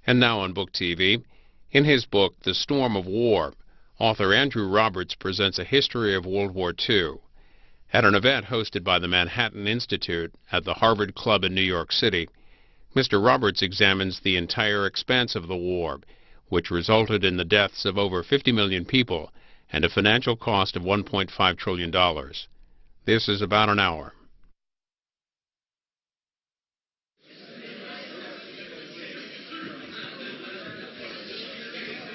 And now on Book TV, in his book, The Storm of War, author Andrew Roberts presents a history of World War II. At an event hosted by the Manhattan Institute at the Harvard Club in New York City, Mr. Roberts examines the entire expanse of the war, which resulted in the deaths of over 50 million people and a financial cost of $1.5 trillion. This is about an hour.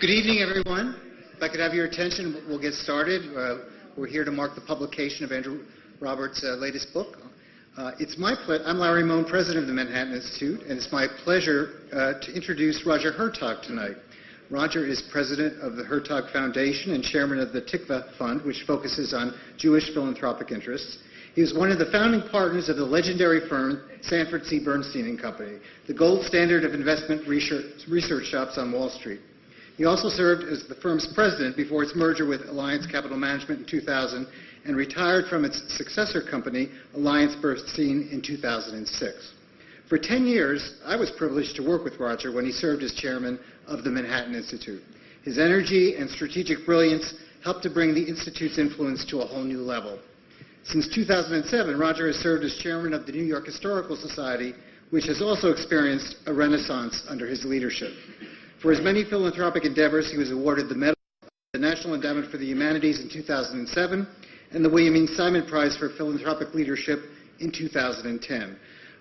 Good evening, everyone. If I could have your attention, we'll get started. We're here to mark the publication of Andrew Roberts' latest book. I'm Larry Mohn, president of the Manhattan Institute, and it's my pleasure to introduce Roger Hertog tonight. Roger is president of the Hertog Foundation and chairman of the Tikva Fund, which focuses on Jewish philanthropic interests. He was one of the founding partners of the legendary firm Sanford C. Bernstein & Company, the gold standard of investment research shops on Wall Street. He also served as the firm's president before its merger with Alliance Capital Management in 2000 and retired from its successor company, Alliance Bernstein, in 2006. For 10 years, I was privileged to work with Roger when he served as chairman of the Manhattan Institute. His energy and strategic brilliance helped to bring the Institute's influence to a whole new level. Since 2007, Roger has served as chairman of the New York Historical Society, which has also experienced a renaissance under his leadership. For his many philanthropic endeavors, he was awarded the Medal of the National Endowment for the Humanities in 2007 and the William E. Simon Prize for Philanthropic Leadership in 2010.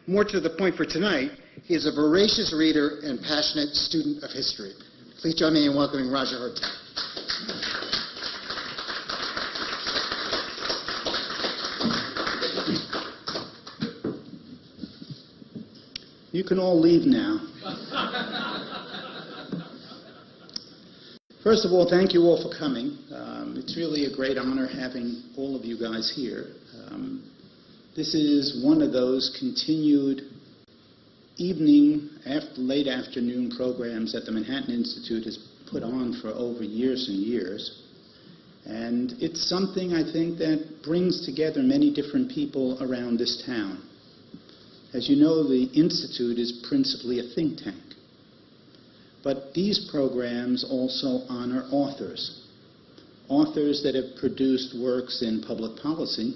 More to the point for tonight, he is a voracious reader and passionate student of history. Please join me in welcoming Roger Hertog. You can all leave now. First of all, thank you all for coming. It's really a great honor having all of you guys here. This is one of those continued evening, late afternoon programs that the Manhattan Institute has put on for over years and years. And it's something, I think, that brings together many different people around this town. As you know, the Institute is principally a think tank. But these programs also honor authors that have produced works in public policy,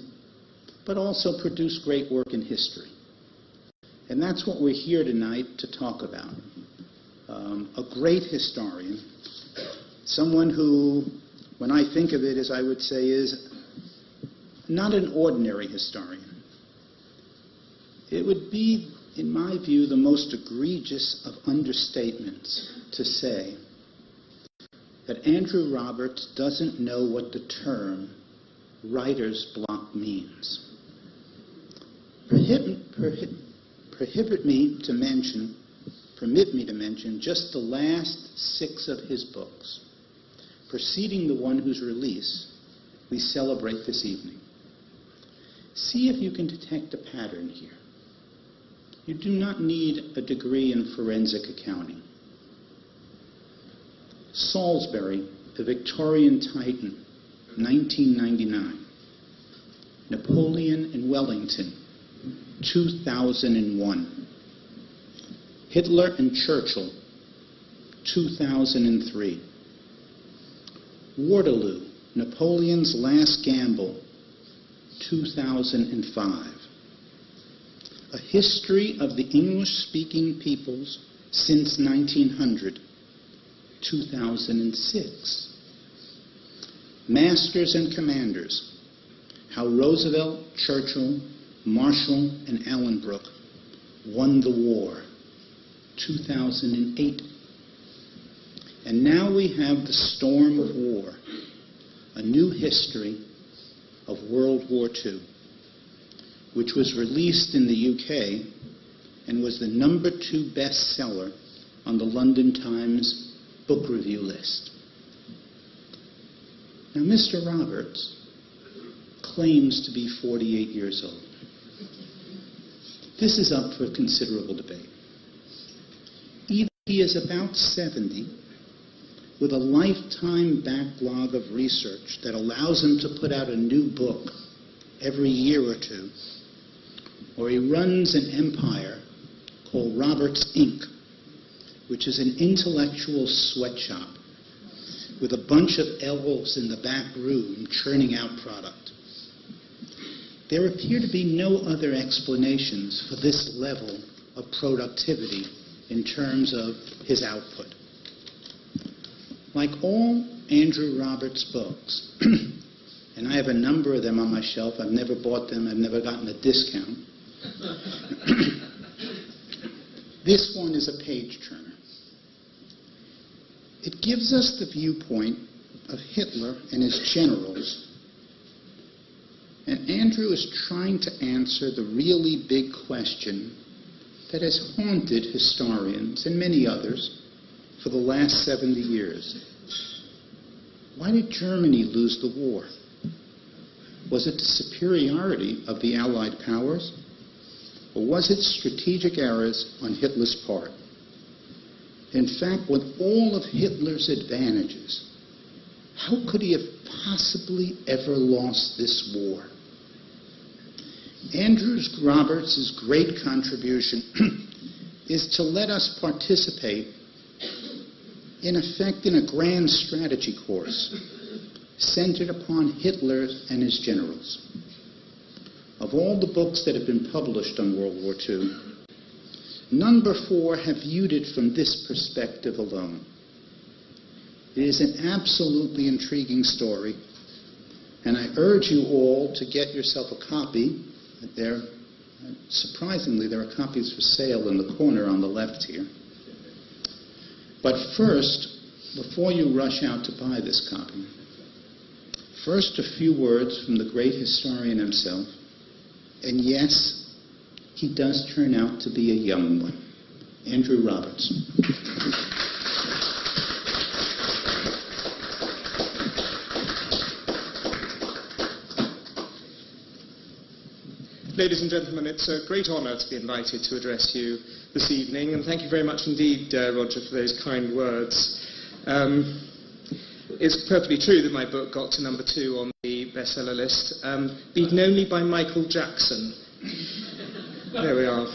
but also produce great work in history. And that's what we're here tonight to talk about. A great historian, someone who, when I think of it, as I would say, is not an ordinary historian. It would be, in my view, the most egregious of understatements to say that Andrew Roberts doesn't know what the term writer's block means. Permit me to mention just the last 6 of his books, preceding the one whose release we celebrate this evening. See if you can detect a pattern here. You do not need a degree in forensic accounting. Salisbury, the Victorian Titan, 1999. Napoleon and Wellington, 2001. Hitler and Churchill, 2003. Waterloo, Napoleon's Last Gamble, 2005. A History of the English-Speaking Peoples Since 1900, 2006. Masters and Commanders, How Roosevelt, Churchill, Marshall, and Allenbrook Won the War, 2008. And now we have The Storm of War, a new history of World War II, which was released in the UK and was the #2 bestseller on the London Times book review list. Now, Mr. Roberts claims to be 48 years old. This is up for considerable debate. Either he is about 70, with a lifetime backlog of research that allows him to put out a new book every year or two, or he runs an empire called Roberts Inc., which is an intellectual sweatshop with a bunch of elves in the back room churning out product. There appear to be no other explanations for this level of productivity in terms of his output. Like all Andrew Roberts' books, and I have a number of them on my shelf. I've never bought them. I've never gotten a discount. This one is a page-turner. It gives us the viewpoint of Hitler and his generals. And Andrew is trying to answer the really big question that has haunted historians and many others for the last 70 years. Why did Germany lose the war? Was it the superiority of the Allied powers? Or was it strategic errors on Hitler's part? In fact, with all of Hitler's advantages, how could he have possibly ever lost this war? Andrew Roberts' great contribution is to let us participate, in effect, in a grand strategy course centered upon Hitler and his generals. Of all the books that have been published on World War II, none before have viewed it from this perspective alone. It is an absolutely intriguing story, and I urge you all to get yourself a copy. Surprisingly, there are copies for sale in the corner on the left here. But first, before you rush out to buy this copy, first a few words from the great historian himself. And yes, he does turn out to be a young one. Andrew Roberts. Ladies and gentlemen, it's a great honour to be invited to address you this evening, and thank you very much indeed, Roger, for those kind words. It's perfectly true that my book got to number 2 on the bestseller list, beaten only by Michael Jackson. There we are.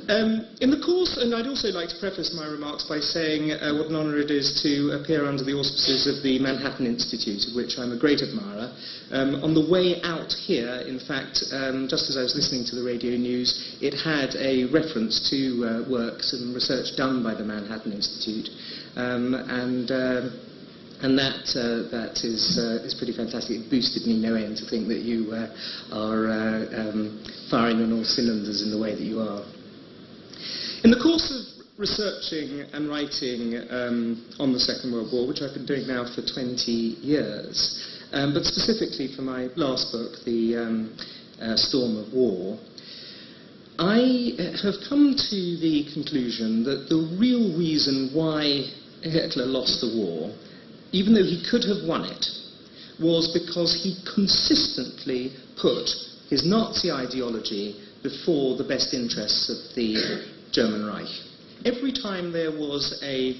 In the course, and I'd also like to preface my remarks by saying what an honour it is to appear under the auspices of the Manhattan Institute, of which I'm a great admirer. On the way out here, in fact, just as I was listening to the radio news, it had a reference to works and research done by the Manhattan Institute. And that is pretty fantastic. It boosted me no end to think that you are firing on all cylinders in the way that you are. In the course of researching and writing on the Second World War, which I've been doing now for 20 years, but specifically for my last book, The Storm of War, I have come to the conclusion that the real reason why Hitler lost the war, even though he could have won it, was because he consistently put his Nazi ideology before the best interests of the German Reich. Every time there was a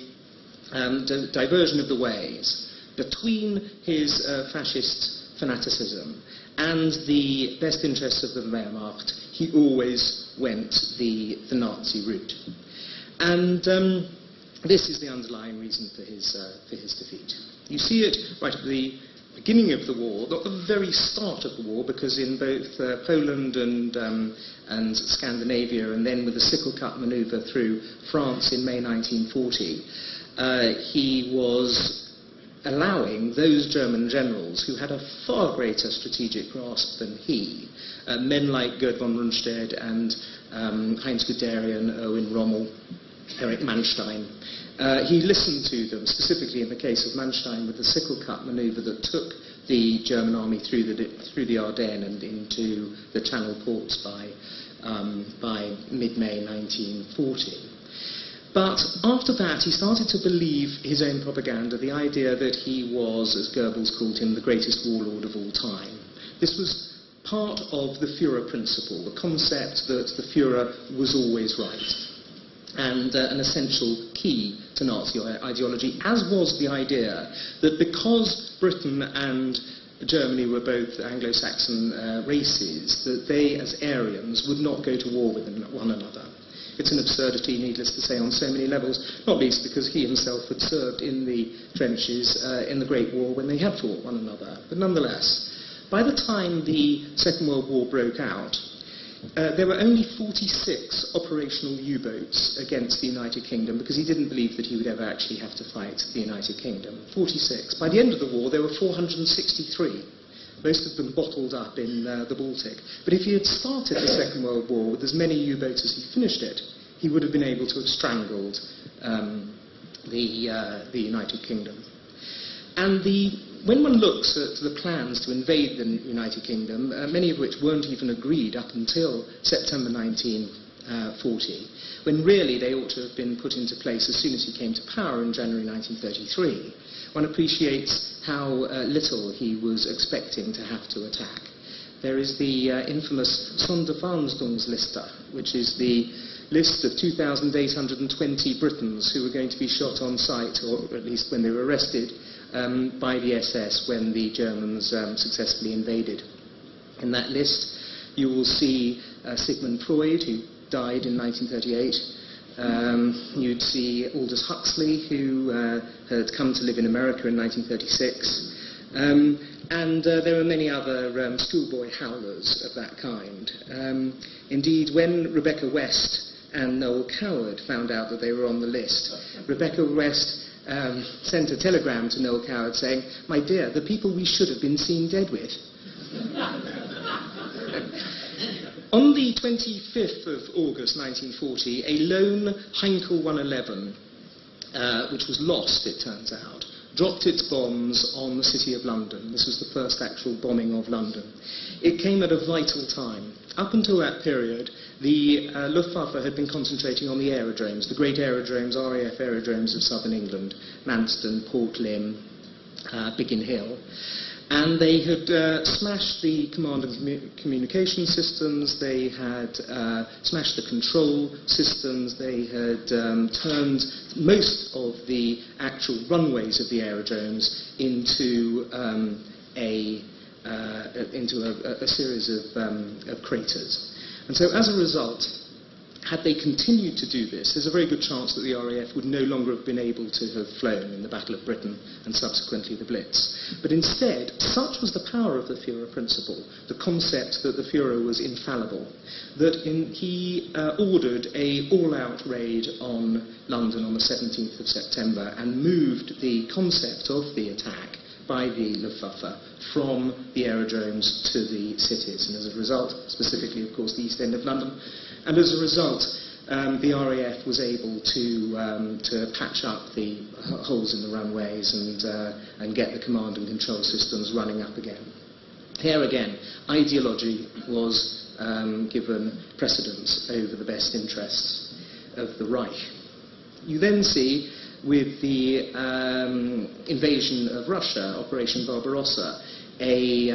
diversion of the ways between his fascist fanaticism and the best interests of the Wehrmacht, he always went the Nazi route. And this is the underlying reason for his defeat. You see it right at the beginning of the war, not the very start of the war, because in both Poland and Scandinavia, and then with the sickle cut manoeuvre through France in May 1940, he was allowing those German generals who had a far greater strategic grasp than he, men like Gerd von Rundstedt and Heinz Guderian, Erwin Rommel, Erich Manstein. He listened to them, specifically in the case of Manstein with the sickle cut manoeuvre that took the German army through the Ardennes and into the Channel ports by mid-May 1940. But after that, he started to believe his own propaganda, the idea that he was, as Goebbels called him, the greatest warlord of all time. This was part of the Führer principle, the concept that the Führer was always right, and an essential key to Nazi ideology, as was the idea that because Britain and Germany were both Anglo-Saxon races, that they, as Aryans, would not go to war with one another. It's an absurdity, needless to say, on so many levels, not least because he himself had served in the trenches in the Great War when they had fought one another. But nonetheless, by the time the Second World War broke out, there were only 46 operational U-boats against the United Kingdom because he didn't believe that he would ever actually have to fight the United Kingdom. 46. By the end of the war, there were 463. Most of them bottled up in the Baltic. But if he had started the Second World War with as many U-boats as he finished it, he would have been able to have strangled the United Kingdom. And when one looks at the plans to invade the United Kingdom, many of which weren't even agreed up until September 1940, when really they ought to have been put into place as soon as he came to power in January 1933, one appreciates how little he was expecting to have to attack. There is the infamous Sonderverhandlungsliste, which is the list of 2,820 Britons who were going to be shot on sight, or at least when they were arrested, by the SS when the Germans successfully invaded. In that list, you will see Sigmund Freud, who died in 1938. You'd see Aldous Huxley, who had come to live in America in 1936. And there were many other schoolboy howlers of that kind. Indeed, when Rebecca West and Noel Coward found out that they were on the list, Rebecca West sent a telegram to Noel Coward saying, "My dear, the people we should have been seen dead with." On the 25th of August 1940, a lone Heinkel 111, which was lost, it turns out, dropped its bombs on the City of London. This was the first actual bombing of London. It came at a vital time. Up until that period, the Luftwaffe had been concentrating on the aerodromes, the great aerodromes, RAF aerodromes of southern England, Manston, Port Lympne, Biggin Hill. And they had smashed the command and communication systems, they had smashed the control systems, they had turned most of the actual runways of the aerodromes into a series of craters. And so as a result, had they continued to do this, there's a very good chance that the RAF would no longer have been able to have flown in the Battle of Britain and subsequently the Blitz. But instead, such was the power of the Führer principle, the concept that the Führer was infallible, that he ordered an all-out raid on London on the 17th of September and moved the concept of the attack by the Luftwaffe from the aerodromes to the cities. And as a result, specifically, of course, the East End of London, and as a result, the RAF was able to patch up the holes in the runways and get the command and control systems running up again. Here again, ideology was given precedence over the best interests of the Reich. You then see, with the invasion of Russia, Operation Barbarossa, a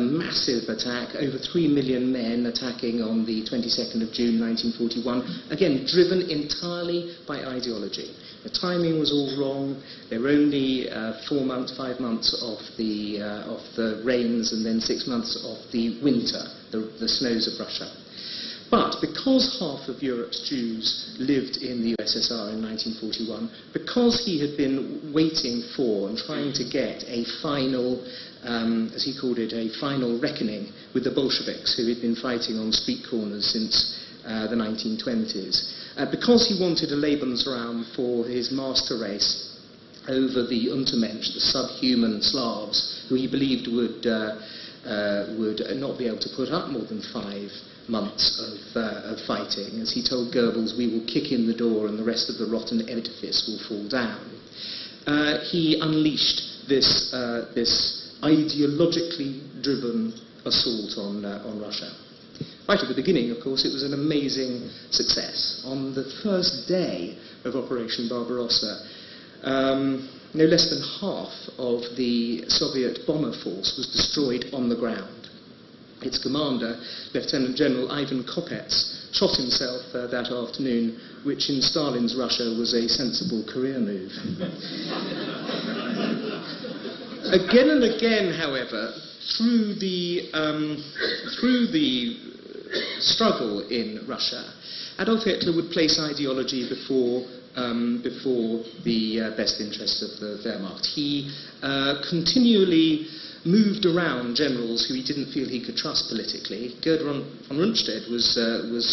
massive attack, over 3 million men attacking on the 22nd of June 1941, again driven entirely by ideology. The timing was all wrong. There were only 5 months of the rains and then 6 months of the winter, the snows of Russia. But because half of Europe's Jews lived in the USSR in 1941, because he had been waiting for and trying to get a final, as he called it, a final reckoning with the Bolsheviks who had been fighting on street corners since the 1920s, because he wanted a Lebensraum for his master race over the Untermensch, the subhuman Slavs, who he believed would not be able to put up more than 5 months of fighting. As he told Goebbels, "We will kick in the door and the rest of the rotten edifice will fall down." He unleashed this ideologically driven assault on Russia. Right at the beginning, of course, it was an amazing success. On the first day of Operation Barbarossa, no less than half of the Soviet bomber force was destroyed on the ground. Its commander, Lieutenant General Ivan Kopets, shot himself that afternoon, which in Stalin's Russia was a sensible career move. Again and again, however, through the struggle in Russia, Adolf Hitler would place ideology before the best interests of the Wehrmacht. He continually moved around generals who he didn't feel he could trust politically. Gerd von Rundstedt was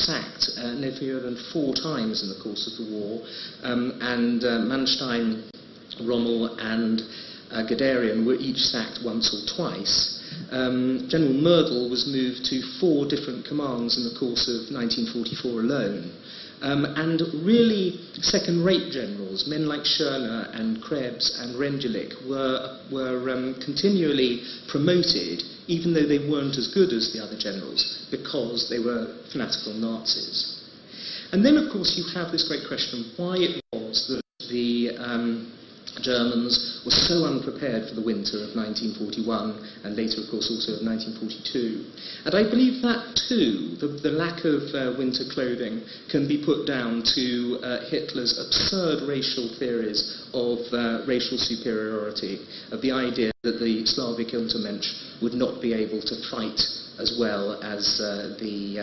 sacked no fewer than 4 times in the course of the war, and Manstein, Rommel and Guderian were each sacked once or twice. General Mödel was moved to 4 different commands in the course of 1944 alone. And really second-rate generals, men like Schörner and Krebs and Rendulic, were continually promoted, even though they weren't as good as the other generals, because they were fanatical Nazis. And then, of course, you have this great question of why it was that the Germans were so unprepared for the winter of 1941, and later, of course, also of 1942. And I believe that, too, the lack of winter clothing can be put down to Hitler's absurd racial theories of racial superiority, of the idea that the Slavic Untermensch would not be able to fight as well as the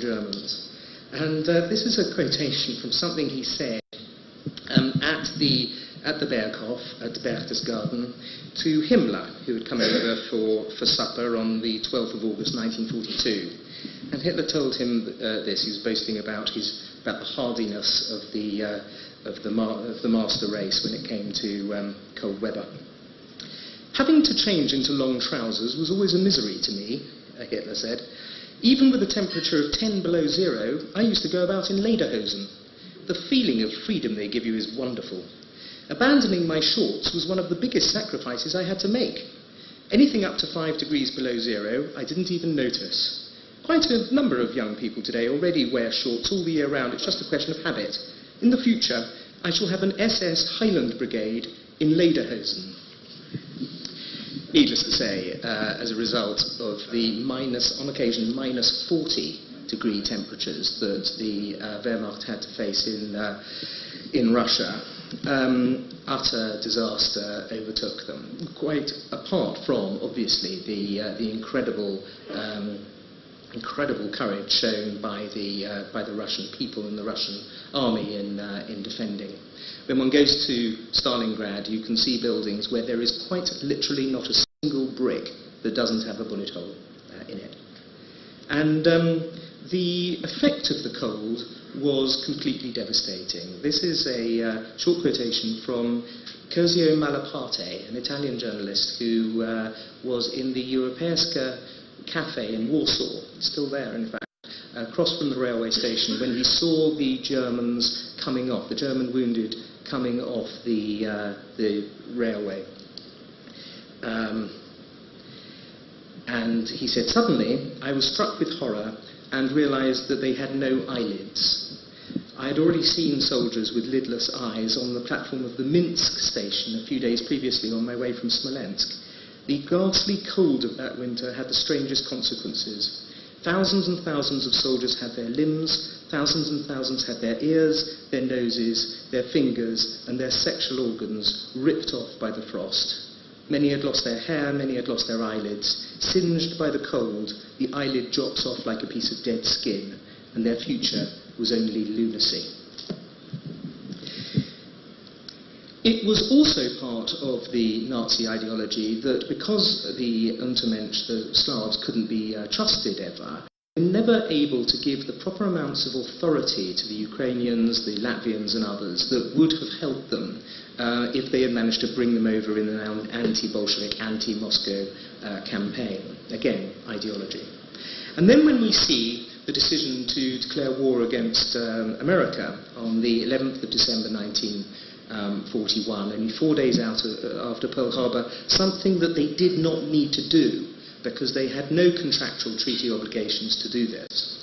Germans. And this is a quotation from something he said at the Berghof, at Berchtesgaden, to Himmler, who had come over for supper on the 12th of August 1942. And Hitler told him this. He was boasting about the hardiness of the master race when it came to cold weather. Having to change into long trousers was always a misery to me, Hitler said. Even with a temperature of 10 below zero, I used to go about in lederhosen. The feeling of freedom they give you is wonderful. Abandoning my shorts was one of the biggest sacrifices I had to make. Anything up to 5 degrees below zero, I didn't even notice. Quite a number of young people today already wear shorts all the year round. It's just a question of habit. In the future, I shall have an SS Highland Brigade in lederhosen. Needless to say, as a result of the on occasion, minus 40 degree temperatures that the Wehrmacht had to face in Russia, utter disaster overtook them, quite apart from, obviously, the incredible courage shown by the Russian people and the Russian army in defending. When one goes to Stalingrad, you can see buildings where there is quite literally not a single brick that doesn't have a bullet hole in it. And the effect of the cold was completely devastating. This is a short quotation from Cosio Malaparte, an Italian journalist who was in the Europejska cafe in Warsaw, still there in fact, across from the railway station, when he saw the Germans coming off, the German wounded coming off the railway. And he said, suddenly I was struck with horror and realised that they had no eyelids. I had already seen soldiers with lidless eyes on the platform of the Minsk station a few days previously on my way from Smolensk. The ghastly cold of that winter had the strangest consequences. Thousands and thousands of soldiers had their limbs, thousands and thousands had their ears, their noses, their fingers, and their sexual organs ripped off by the frost. Many had lost their hair, many had lost their eyelids. Singed by the cold, the eyelid drops off like a piece of dead skin, and their future was only lunacy. It was also part of the Nazi ideology that because the Untermensch, the Slavs, couldn't be trusted ever, they were never able to give the proper amounts of authority to the Ukrainians, the Latvians and others that would have helped them if they had managed to bring them over in an anti-Bolshevik, anti-Moscow campaign. Again, ideology. And then when we see the decision to declare war against America on the 11th of December 1941, only 4 days after Pearl Harbor, something that they did not need to do because they had no contractual treaty obligations to do this.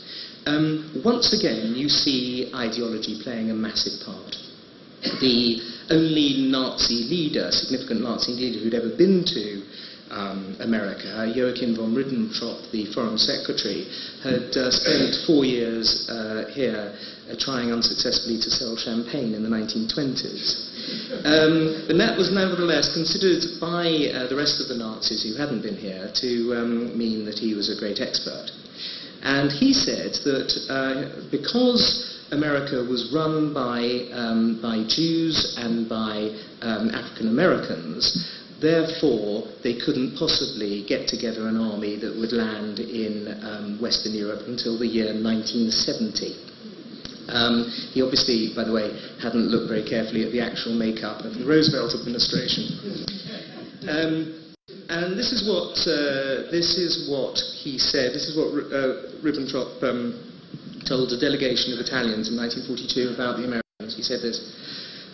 Once again, you see ideology playing a massive part. The only Nazi leader, significant Nazi leader who'd ever been to America, Joachim von Ribbentrop, the Foreign Secretary, had spent 4 years here trying unsuccessfully to sell champagne in the 1920s. But that was nevertheless considered by the rest of the Nazis who hadn't been here to mean that he was a great expert. And he said that because America was run by Jews and by African Americans, therefore they couldn't possibly get together an army that would land in Western Europe until the year 1970. He obviously, by the way, hadn't looked very carefully at the actual makeup of the Roosevelt administration. And this is what he said. This is what Ribbentrop told a delegation of Italians in 1942 about the Americans. He said this: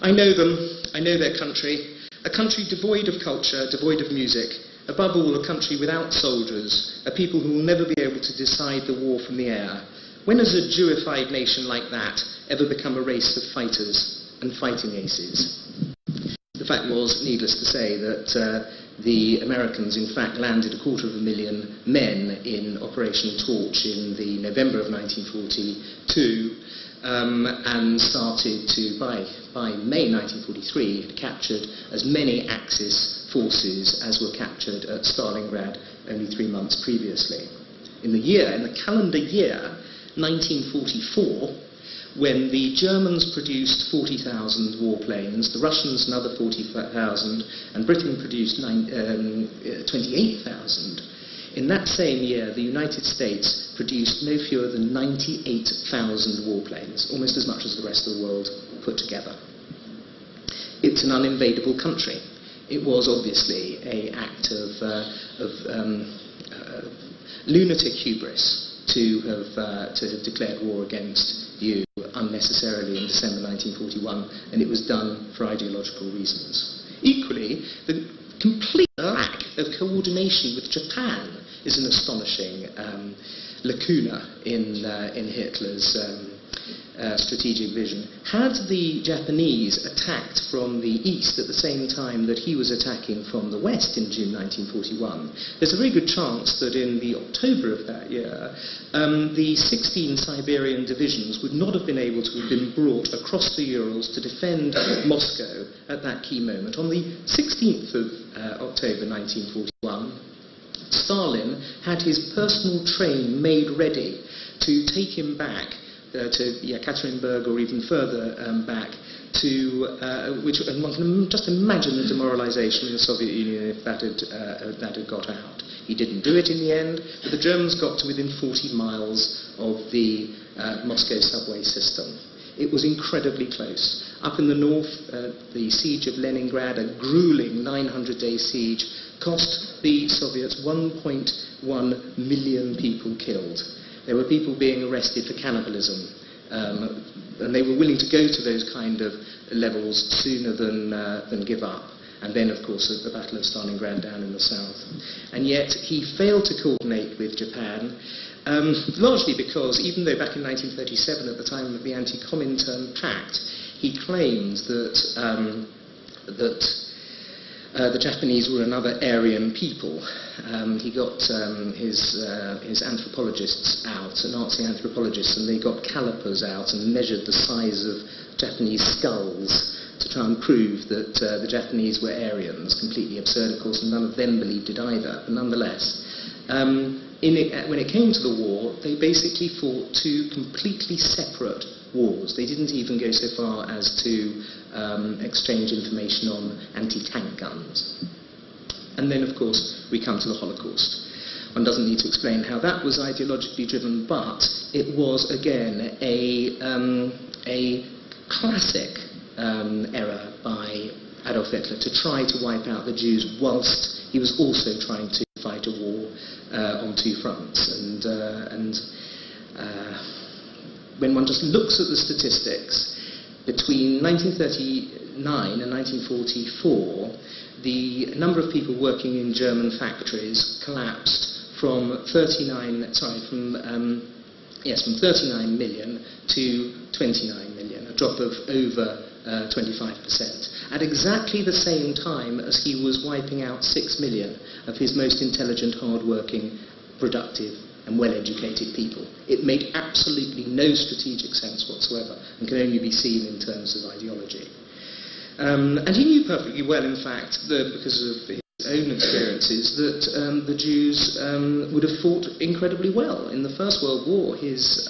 "I know them. I know their country. A country devoid of culture, devoid of music. Above all, a country without soldiers. A people who will never be able to decide the war from the air. When has a Jewified nation like that ever become a race of fighters and fighting aces?" The fact was, needless to say, that the Americans in fact landed 250,000 men in Operation Torch in the November of 1942 and started to, by May 1943, had captured as many Axis forces as were captured at Stalingrad only 3 months previously. In the calendar year 1944, when the Germans produced 40,000 warplanes, the Russians another 40,000, and Britain produced 28,000. In that same year, the United States produced no fewer than 98,000 warplanes, almost as much as the rest of the world put together. It's an uninvadable country. It was obviously an act of lunatic hubris to have declared war against you unnecessarily in December 1941, and it was done for ideological reasons. Equally, the complete lack of coordination with Japan is an astonishing lacuna in Hitler's strategic vision. Had the Japanese attacked from the east at the same time that he was attacking from the west in June 1941, there's a very good chance that in the October of that year, the 16 Siberian divisions would not have been able to have been brought across the Urals to defend Moscow at that key moment. On the 16th of October 1941, Stalin had his personal train made ready to take him back to Ekaterinburg or even further back to and one can just imagine the demoralization in the Soviet Union if that had got out. He didn't do it in the end, but the Germans got to within 40 miles of the Moscow subway system. It was incredibly close. Up in the north, the siege of Leningrad, a grueling 900-day siege, cost the Soviets 1.1 million people killed. There were people being arrested for cannibalism, and they were willing to go to those kind of levels sooner than give up. And then, of course, the Battle of Stalingrad down in the south. And yet he failed to coordinate with Japan, largely because, even though back in 1937, at the time of the Anti-Comintern Pact, he claimed that the Japanese were another Aryan people. He got his anthropologists out, Nazi anthropologists, and they got calipers out and measured the size of Japanese skulls to try and prove that the Japanese were Aryans. Completely absurd, of course, and none of them believed it either. But nonetheless, when it came to the war, they basically fought two completely separate wars. They didn't even go so far as to exchange information on anti-tank guns. And then, of course, we come to the Holocaust. One doesn't need to explain how that was ideologically driven, but it was, again, a classic error by Adolf Hitler to try to wipe out the Jews whilst he was also trying to fight a war on two fronts. And when one just looks at the statistics, between 1939 and 1944, the number of people working in German factories collapsed from 39 million to 29 million, a drop of over 25%. At exactly the same time as he was wiping out 6 million of his most intelligent, hard-working, productive and well-educated people. It made absolutely no strategic sense whatsoever and can only be seen in terms of ideology. And he knew perfectly well, in fact, because of his own experiences that the Jews would have fought incredibly well. In the First World War, his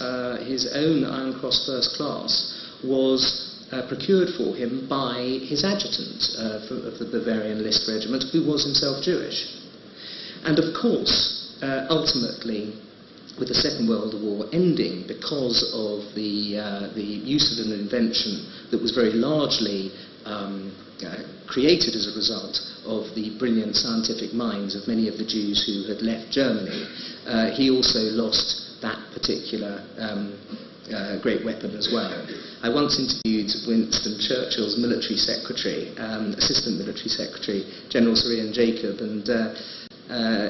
own Iron Cross First Class was procured for him by his adjutant of the Bavarian List Regiment, who was himself Jewish. And of course, ultimately, with the Second World War ending because of the use of an invention that was very largely created as a result of the brilliant scientific minds of many of the Jews who had left Germany, he also lost that particular great weapon as well. I once interviewed Winston Churchill's military secretary, assistant military secretary, General Sir Ian Jacob, and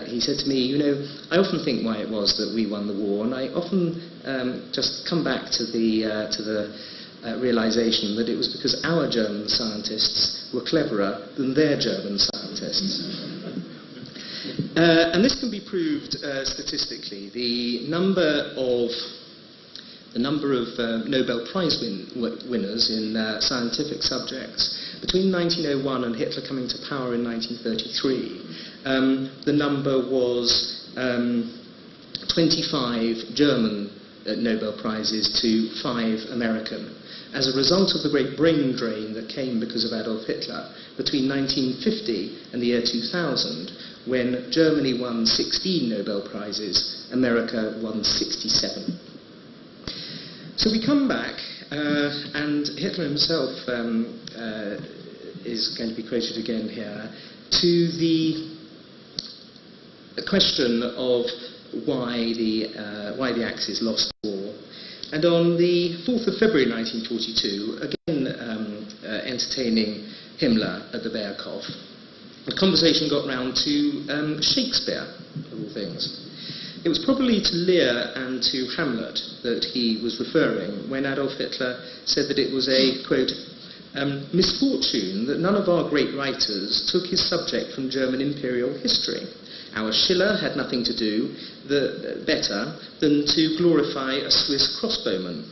he said to me, you know, I often think why it was that we won the war, and I often just come back to the realization that it was because our German scientists were cleverer than their German scientists. And this can be proved statistically. The number of Nobel Prize winners in scientific subjects between 1901 and Hitler coming to power in 1933, the number was 25 German Nobel Prizes to 5 American. As a result of the great brain drain that came because of Adolf Hitler, between 1950 and the year 2000, when Germany won 16 Nobel Prizes, America won 67. So we come back, and Hitler himself is going to be quoted again here, to the question of why the Axis lost the war. And on the 4th of February 1942, again entertaining Himmler at the Berghof, the conversation got round to Shakespeare, of all things. It was probably to Lear and to Hamlet that he was referring when Adolf Hitler said that it was a, quote, misfortune that none of our great writers took his subject from German imperial history. Our Schiller had nothing to do better than to glorify a Swiss crossbowman.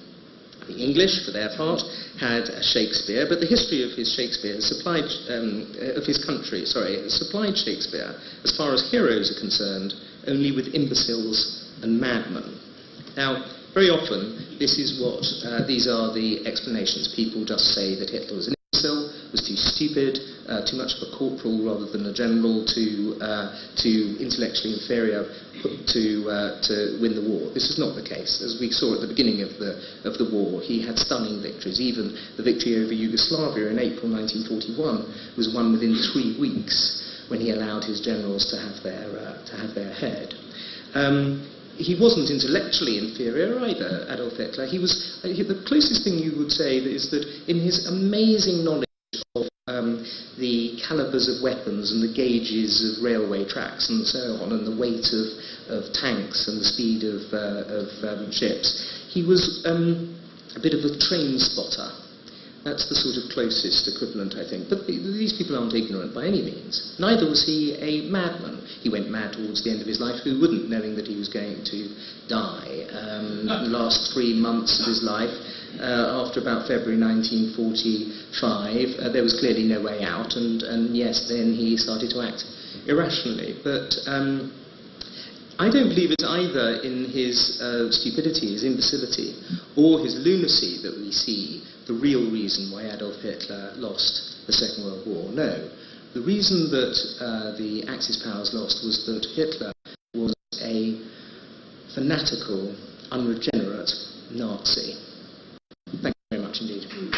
The English, for their part, had a Shakespeare, but the history of his Shakespeare supplied, of his country, supplied Shakespeare, as far as heroes are concerned, only with imbeciles and madmen. Now, very often, this is what, these are the explanations. People just say that Hitler was an imbecile, was too stupid, too much of a corporal rather than a general, too intellectually inferior to win the war. This is not the case. As we saw at the beginning of the war, he had stunning victories. Even the victory over Yugoslavia in April 1941 was won within 3 weeks, when he allowed his generals to have their head. He wasn't intellectually inferior either, Adolf Hitler. He was the closest thing you would say is that in his amazing knowledge of the calibers of weapons and the gauges of railway tracks and so on, and the weight of tanks and the speed of ships, he was a bit of a train spotter. That's the sort of closest equivalent, I think. But these people aren't ignorant by any means. Neither was he a madman. He went mad towards the end of his life. Who wouldn't, knowing that he was going to die? The last 3 months of his life, after about February 1945, there was clearly no way out. And yes, then he started to act irrationally. But I don't believe it's either in his stupidity, his imbecility, or his lunacy that we see the real reason why Adolf Hitler lost the Second World War. No. The reason that the Axis powers lost was that Hitler was a fanatical, unregenerate Nazi. Thank you very much indeed. We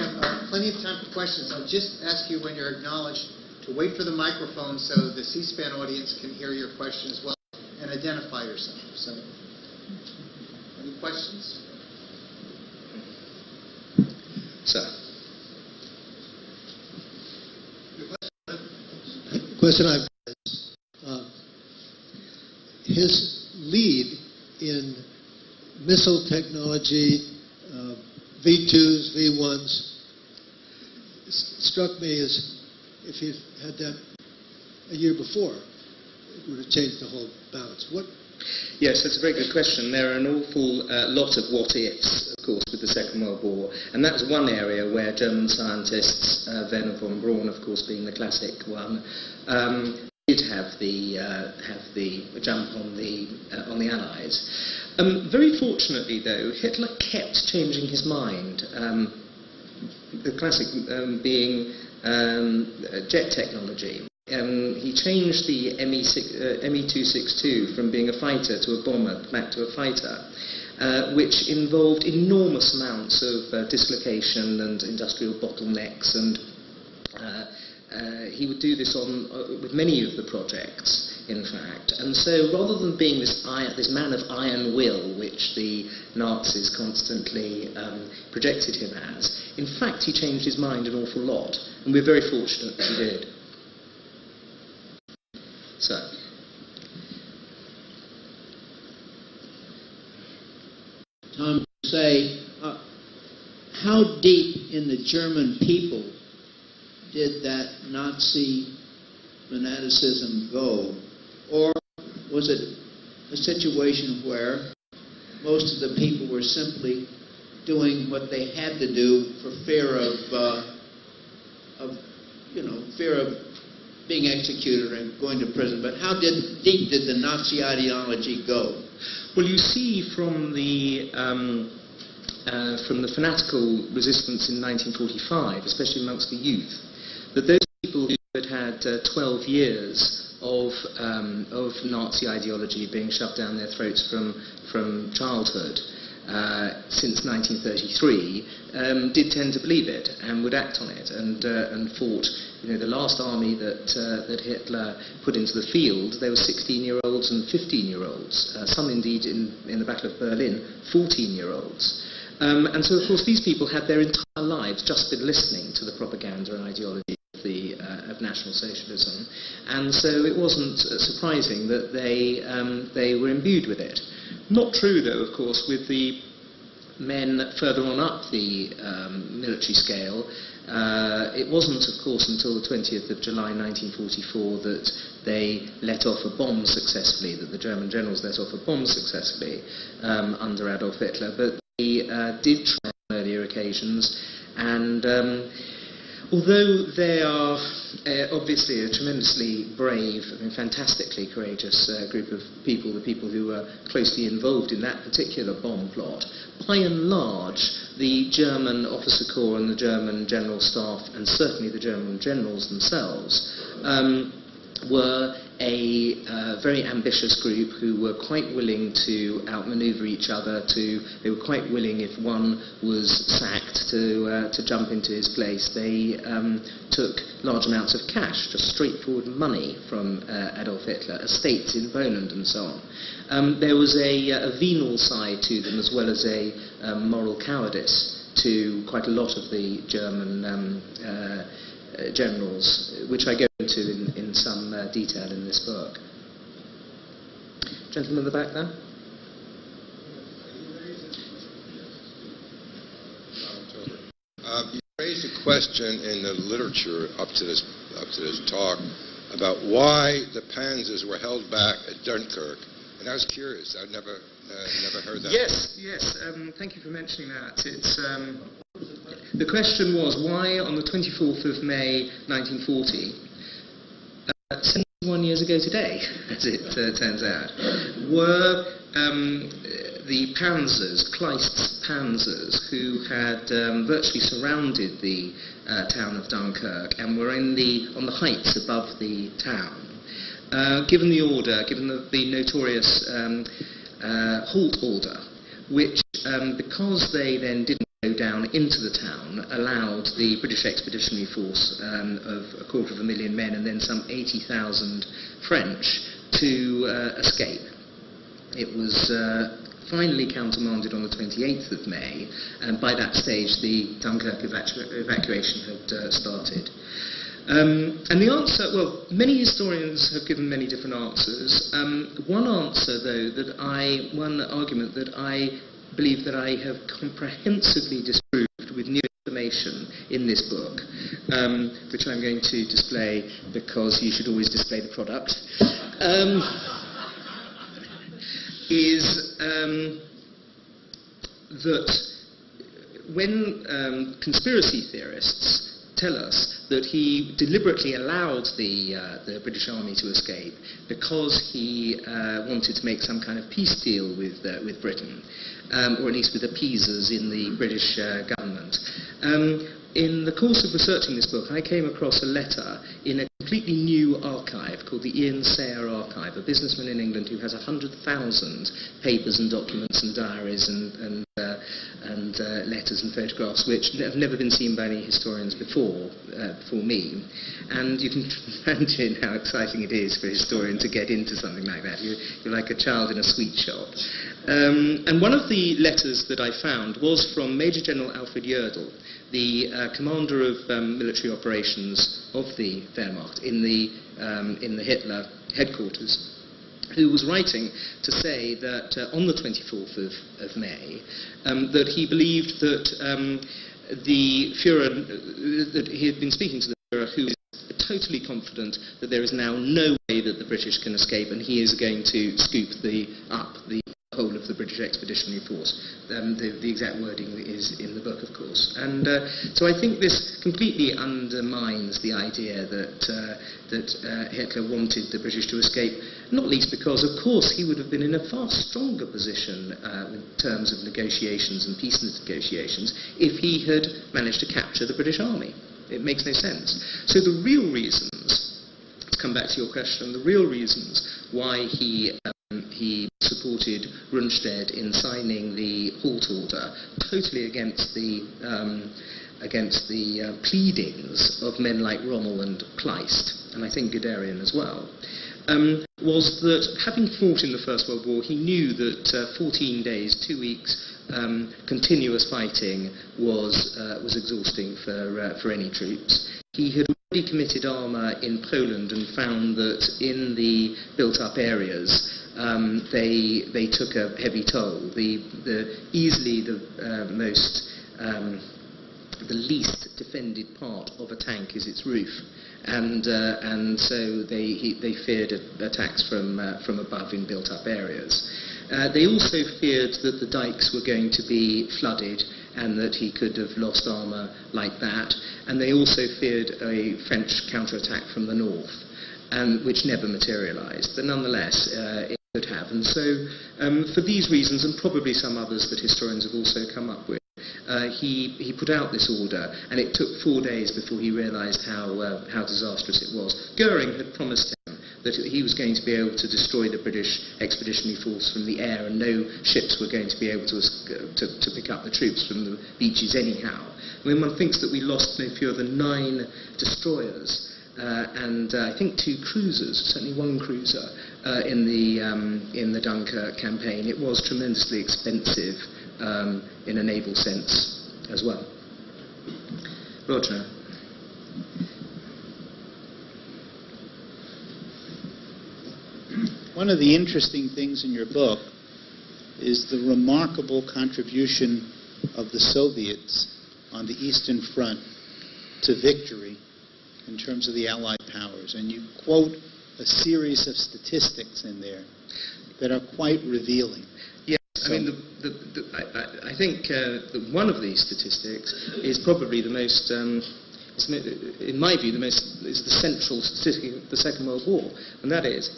have plenty of time for questions. I'll just ask you when you're acknowledged to wait for the microphone so the C-SPAN audience can hear your question as well, and identify yourself. So, any questions? Sir. The question I've got is, his lead in missile technology, V2s, V1s, struck me as if he had that a year before, it would have changed the whole balance. What Yes, that's a very good question. There are an awful lot of what-ifs, of course, with the Second World War, and that was one area where German scientists, Werner von Braun, of course, being the classic one, did have the jump on the Allies. Very fortunately, though, Hitler kept changing his mind. The classic being jet technology. He changed the ME-262 from being a fighter to a bomber back to a fighter, which involved enormous amounts of dislocation and industrial bottlenecks, and he would do this with many of the projects, in fact. And so rather than being this man of iron will, which the Nazis constantly projected him as, in fact he changed his mind an awful lot, and we're very fortunate that he did. So, Tom, say, how deep in the German people did that Nazi fanaticism go? Or was it a situation where most of the people were simply doing what they had to do for fear of being executed and going to prison? But how deep did the Nazi ideology go? Well, you see from the fanatical resistance in 1945, especially amongst the youth, that those people who had 12 years of Nazi ideology being shoved down their throats from childhood since 1933 did tend to believe it and would act on it, and fought. The last army that Hitler put into the field, there were 16-year-olds and 15-year-olds. Some indeed in the Battle of Berlin, 14-year-olds. And so, of course, these people had their entire lives just been listening to the propaganda and ideology of National Socialism, and so it wasn't surprising that they were imbued with it. Not true, though, of course, with the men further on up the military scale. It wasn't, of course, until the 20th of July 1944 that they let off a bomb successfully, that the German generals let off a bomb successfully under Adolf Hitler, but they did try on earlier occasions, and although they are obviously a tremendously brave and fantastically courageous group of people, the people who were closely involved in that particular bomb plot, by and large, the German officer corps and the German general staff, and certainly the German generals themselves, were a very ambitious group who were quite willing to outmaneuver each other. They were quite willing, if one was sacked, to jump into his place. They took large amounts of cash, just straightforward money from Adolf Hitler, estates in Poland and so on. There was a venal side to them, as well as a moral cowardice to quite a lot of the German generals, which I go into in some detail in this book. Gentleman in the back there. You raised a question in the literature up to this talk about why the panzers were held back at Dunkirk, and I was curious. I'd never heard that. Yes. Thank you for mentioning that. It's the question was why on the 24th of May 1940, 71 years ago today, as it turns out, were the panzers, Kleist's panzers, who had virtually surrounded the town of Dunkirk and were on the heights above the town, given the order, given the notorious halt order, which, because they then didn't go down into the town, allowed the British Expeditionary Force of 250,000 men and then some 80,000 French to escape. It was finally countermanded on the 28th of May, and by that stage the Dunkirk evacuation had started. And the answer, well, many historians have given many different answers. One argument that I believe that I have comprehensively disproved with new information in this book, which I'm going to display because you should always display the product. is that when conspiracy theorists tell us that he deliberately allowed the British Army to escape because he wanted to make some kind of peace deal with Britain, or at least with appeasers in the British government. In the course of researching this book, I came across a letter in a completely new archive called the Ian Sayer Archive, a businessman in England who has 100,000 papers and documents and diaries and letters and photographs which have never been seen by any historians before me. And you can imagine how exciting it is for a historian to get into something like that. You're like a child in a sweet shop. And one of the letters that I found was from Major General Alfred Jodl, the commander of military operations of the Wehrmacht in the Hitler headquarters, who was writing to say that on the 24th of May, that he believed that the Führer, that he had been speaking to the Führer, who is totally confident that there is now no way that the British can escape, and he is going to scoop up the whole of the British Expeditionary Force. The exact wording is in the book, of course. And so I think this completely undermines the idea that Hitler wanted the British to escape, not least because, of course, he would have been in a far stronger position in terms of negotiations and peace negotiations if he had managed to capture the British Army. It makes no sense. So the real reasons, to come back to your question, the real reasons why he supported Rundstedt in signing the halt order, totally against the pleadings of men like Rommel and Kleist, and I think Guderian as well, was that having fought in the First World War, he knew that 14 days, 2 weeks, continuous fighting was exhausting for any troops. He had already committed armour in Poland and found that in the built-up areas they took a heavy toll. Easily the least defended part of a tank is its roof, and so they feared attacks from above in built-up areas. They also feared that the dikes were going to be flooded and that he could have lost armour like that. And they also feared a French counterattack from the north, which never materialised. But nonetheless, it could have. And so, for these reasons, and probably some others that historians have also come up with, he put out this order, and it took 4 days before he realised how disastrous it was. Goering had promised him that he was going to be able to destroy the British Expeditionary Force from the air, and no ships were going to be able to pick up the troops from the beaches anyhow. When one thinks that we lost no fewer than 9 destroyers and I think 2 cruisers, certainly 1 cruiser, in the Dunkirk campaign, it was tremendously expensive in a naval sense as well. Roger. One of the interesting things in your book is the remarkable contribution of the Soviets on the Eastern Front to victory in terms of the Allied powers. And you quote a series of statistics in there that are quite revealing. Yes, I mean, I think that one of these statistics is probably the most, in my view, is the central statistic of the Second World War, and that is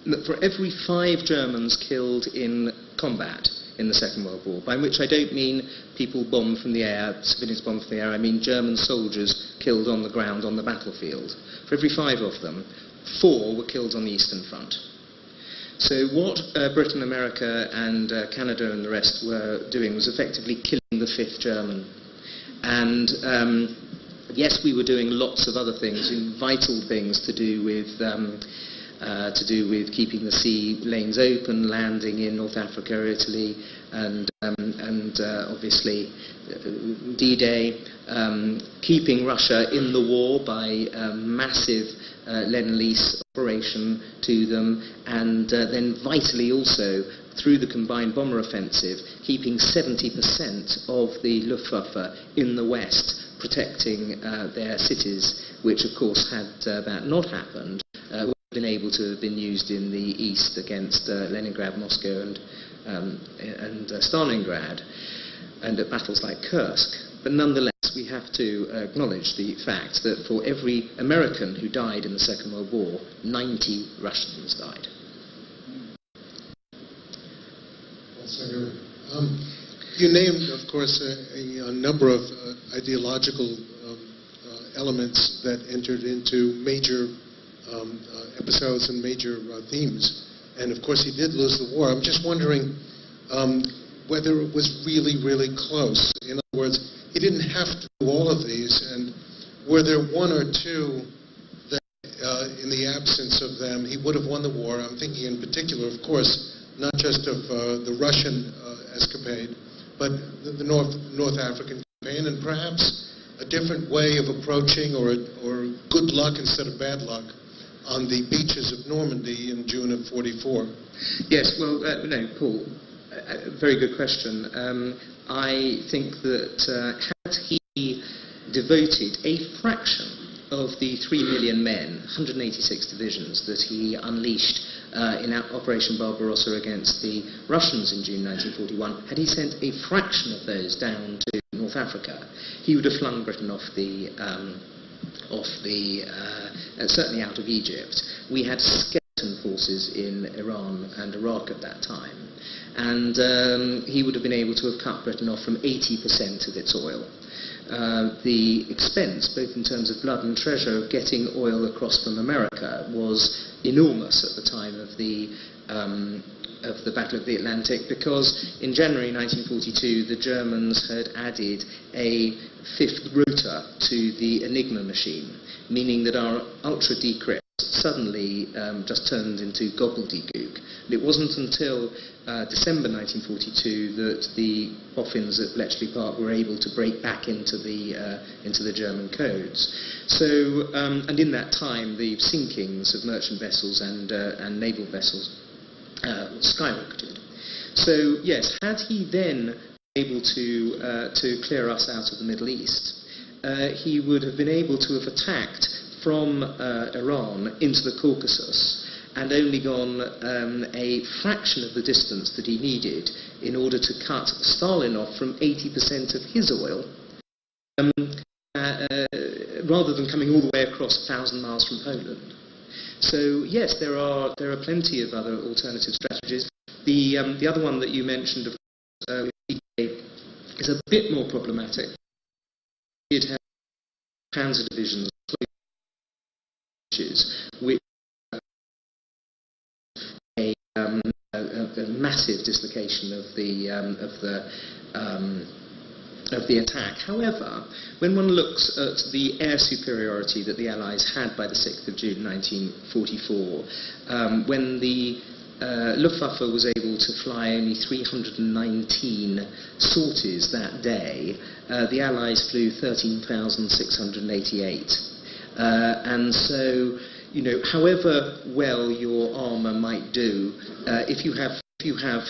that for every 5 Germans killed in combat in the Second World War, by which I don't mean people bombed from the air, civilians bombed from the air, I mean German soldiers killed on the ground on the battlefield. For every 5 of them, 4 were killed on the Eastern Front. So what Britain, America and Canada and the rest were doing was effectively killing the 5th German. And yes, we were doing lots of other things, vital things to do with keeping the sea lanes open, landing in North Africa, Italy, and obviously D-Day, keeping Russia in the war by massive Lend-Lease operation to them, and then vitally also through the combined bomber offensive, keeping 70% of the Luftwaffe in the West, protecting their cities, which of course had that not happened, been able to have been used in the east against Leningrad, Moscow, and Stalingrad, and at battles like Kursk. But nonetheless, we have to acknowledge the fact that for every American who died in the Second World War, 90 Russians died. You named, of course, a number of ideological elements that entered into major episodes and major themes. And of course, he did lose the war. I'm just wondering whether it was really, really close. In other words, he didn't have to do all of these, and were there one or two that, in the absence of them, he would have won the war? I'm thinking in particular, of course, not just of the Russian escapade, but the North African campaign, and perhaps a different way of approaching, or good luck instead of bad luck, on the beaches of Normandy in June of '44. Yes, well, no, Paul, very good question. I think that had he devoted a fraction of the 3 million men, 186 divisions, that he unleashed in Operation Barbarossa against the Russians in June 1941, had he sent a fraction of those down to North Africa, he would have flung Britain off the certainly out of Egypt. We had skeleton forces in Iran and Iraq at that time, and he would have been able to have cut Britain off from 80% of its oil. The expense, both in terms of blood and treasure, of getting oil across from America was enormous at the time of the Battle of the Atlantic, because in January 1942 the Germans had added a fifth rotor to the Enigma machine, meaning that our ultra-decrypt suddenly just turned into gobbledygook. And it wasn't until December 1942 that the boffins at Bletchley Park were able to break back into the German codes. So, and in that time, the sinkings of merchant vessels and naval vessels skyrocketed. So, yes, had he then been able to clear us out of the Middle East, he would have been able to have attacked from Iran into the Caucasus, and only gone a fraction of the distance that he needed in order to cut Stalin off from 80% of his oil, rather than coming all the way across 1,000 miles from Poland. So yes, there are plenty of other alternative strategies. The other one that you mentioned, of course, is a bit more problematic. It has panzer divisions, which a massive dislocation of the attack. However, when one looks at the air superiority that the Allies had by the 6th of June 1944, when the Luftwaffe was able to fly only 319 sorties that day, the Allies flew 13,688. And so, you know, however well your armour might do, if you have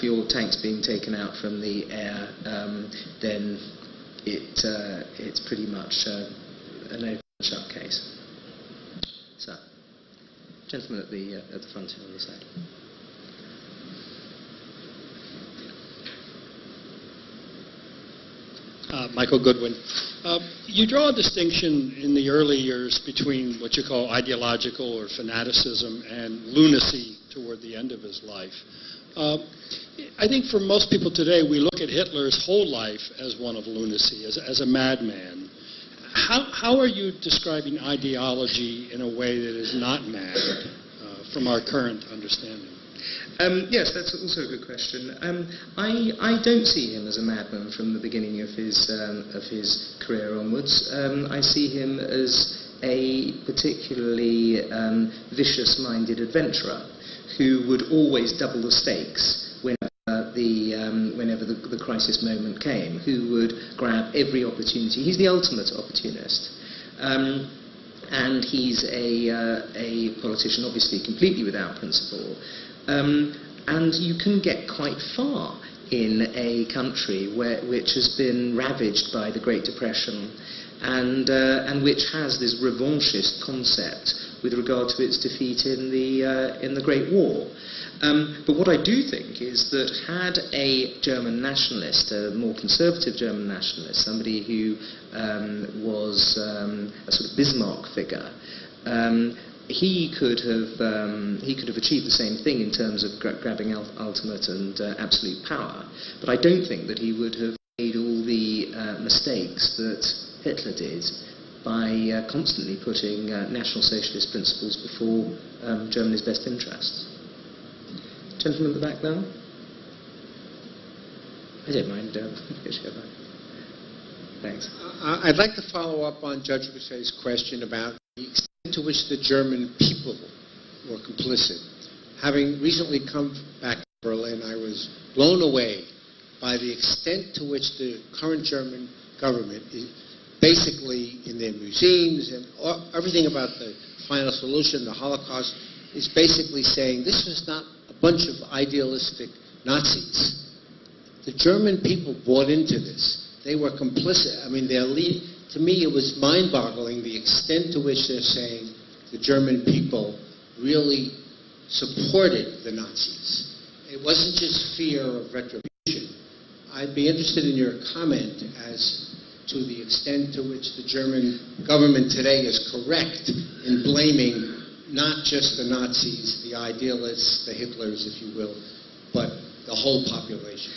your tanks being taken out from the air, then it's pretty much an open shut case. So, gentleman at the front here on the side. Michael Goodwin. You draw a distinction in the early years between what you call ideological or fanaticism and lunacy toward the end of his life. I think for most people today, we look at Hitler's whole life as one of lunacy, as a madman. How are you describing ideology in a way that is not mad from our current understanding? Yes, that's also a good question. I don't see him as a madman from the beginning of his career onwards. I see him as a particularly vicious-minded adventurer who would always double the stakes whenever the crisis moment came, who would grab every opportunity. He's the ultimate opportunist. And he's a politician, obviously, completely without principle. And you can get quite far in a country which has been ravaged by the Great Depression and which has this revanchist concept with regard to its defeat in the Great War. But what I do think is that had a German nationalist, a more conservative German nationalist, somebody who was a sort of Bismarck figure, he could have achieved the same thing in terms of grabbing ultimate and absolute power. But I don't think that he would have made all the mistakes that Hitler did by constantly putting National Socialist principles before Germany's best interests. Gentleman at the back there? I don't mind. Thanks. I'd like to follow up on Judge Boucher's question about the extent to which the German people were complicit. Having recently come back to Berlin, I was blown away by the extent to which the current German government is basically in their museums and everything about the final solution, the Holocaust, is basically saying this was not a bunch of idealistic Nazis. The German people bought into this. They were complicit. I mean, to me, it was mind-boggling the extent to which they're saying the German people really supported the Nazis. It wasn't just fear of retribution. I'd be interested in your comment as to the extent to which the German government today is correct in blaming not just the Nazis, the idealists, the Hitlers, if you will, but the whole population.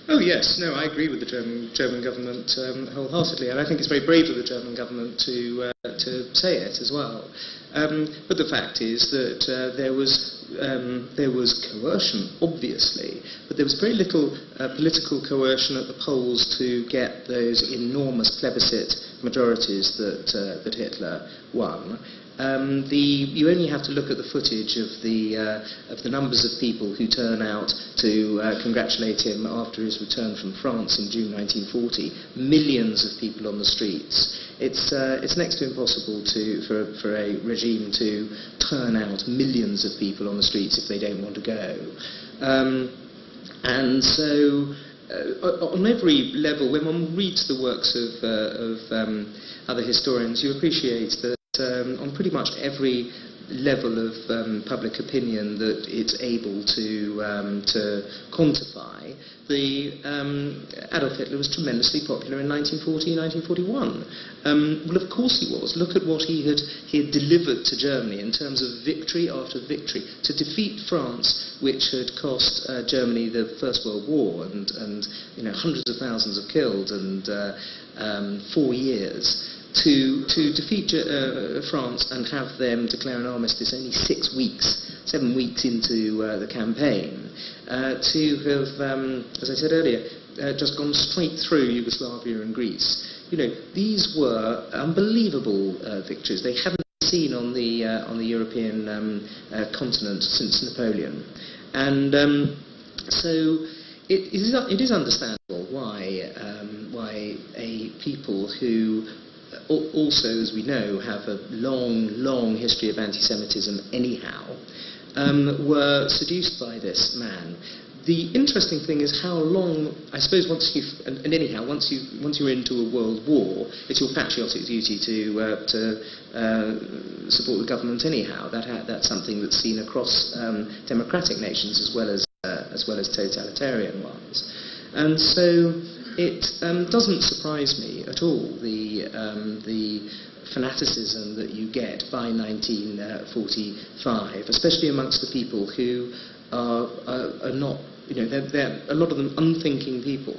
Oh yes, no, I agree with the German government wholeheartedly, and I think it's very brave of the German government to say it as well. But the fact is that there was coercion, obviously, but there was very little political coercion at the polls to get those enormous plebiscite majorities that Hitler won. You only have to look at the footage of the numbers of people who turn out to congratulate him after his return from France in June 1940. Millions of people on the streets. It's next to impossible for a regime to turn out millions of people on the streets if they don't want to go. And so, on every level, when one reads the works of other historians, you appreciate that on pretty much every level of public opinion that it's able to quantify, Adolf Hitler was tremendously popular in 1940, 1941. Well, of course he was. Look at what he had delivered to Germany in terms of victory after victory. To defeat France, which had cost Germany the First World War and hundreds of thousands of killed and 4 years. To defeat France and have them declare an armistice only 7 weeks into the campaign, to have, as I said earlier, just gone straight through Yugoslavia and Greece. These were unbelievable victories. They haven't been seen on the European continent since Napoleon, and so it is understandable why a people who also, as we know, have a long history of anti-Semitism anyhow, were seduced by this man. The interesting thing is how long, I suppose, once you're into a world war, it's your patriotic duty to support the government anyhow. That's something that's seen across democratic nations as well as totalitarian ones. And so it doesn't surprise me at all the fanaticism that you get by 1945, especially amongst the people who are not, they're a lot of them unthinking people.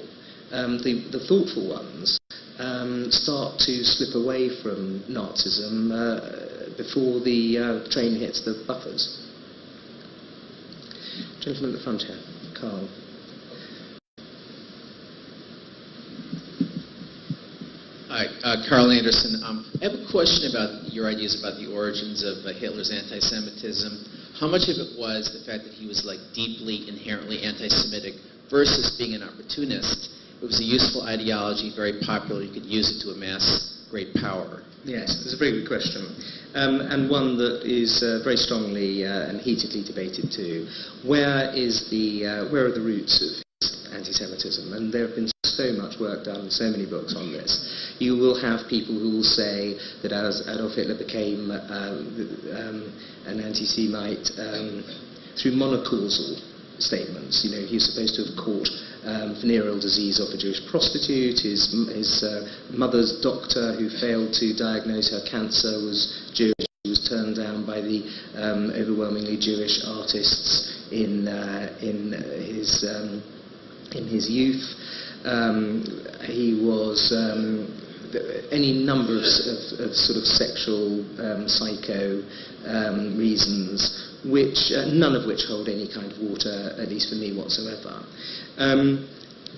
The thoughtful ones start to slip away from Nazism before the train hits the buffers. Gentleman at the front here, Carl. Hi, Carl Anderson. I have a question about your ideas about the origins of Hitler's anti-Semitism. How much of it was the fact that he was deeply, inherently anti-Semitic versus being an opportunist? It was a useful ideology, very popular. You could use it to amass great power. Yes, it's a very good question, and one that is very strongly and heatedly debated too. Where are the roots of anti-Semitism? And there have been so much work done, so many books on this. You will have people who will say that as Adolf Hitler became an anti-Semite through monocausal statements. You know, he was supposed to have caught venereal disease off a Jewish prostitute. His mother's doctor, who failed to diagnose her cancer, was Jewish. He was turned down by the overwhelmingly Jewish artists in his youth. He was any number of sort of sexual psycho reasons, which none of which hold any kind of water, at least for me whatsoever.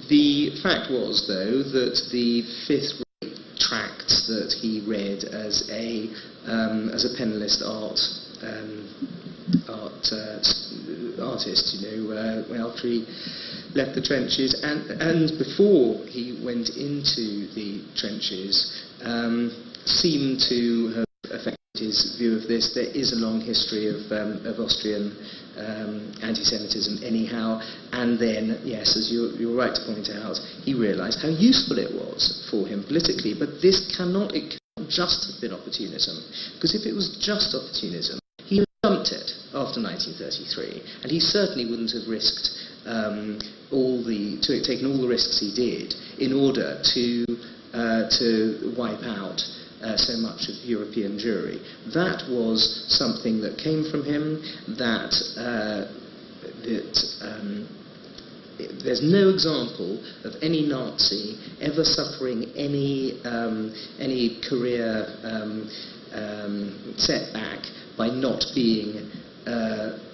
The fact was, though, that the fifth-rate tracts that he read as a penniless artist, you know, after he left the trenches and before he went into the trenches, seemed to have affected his view of this. There is a long history of Austrian anti-Semitism anyhow, and then, yes, as you're right to point out, he realised how useful it was for him politically, but it cannot just have been opportunism, because if it was just opportunism, he would have dumped it after 1933, and he certainly wouldn't have risked taken all the risks he did in order to wipe out so much of European Jewry. That was something that came from him, there's no example of any Nazi ever suffering any career setback by not being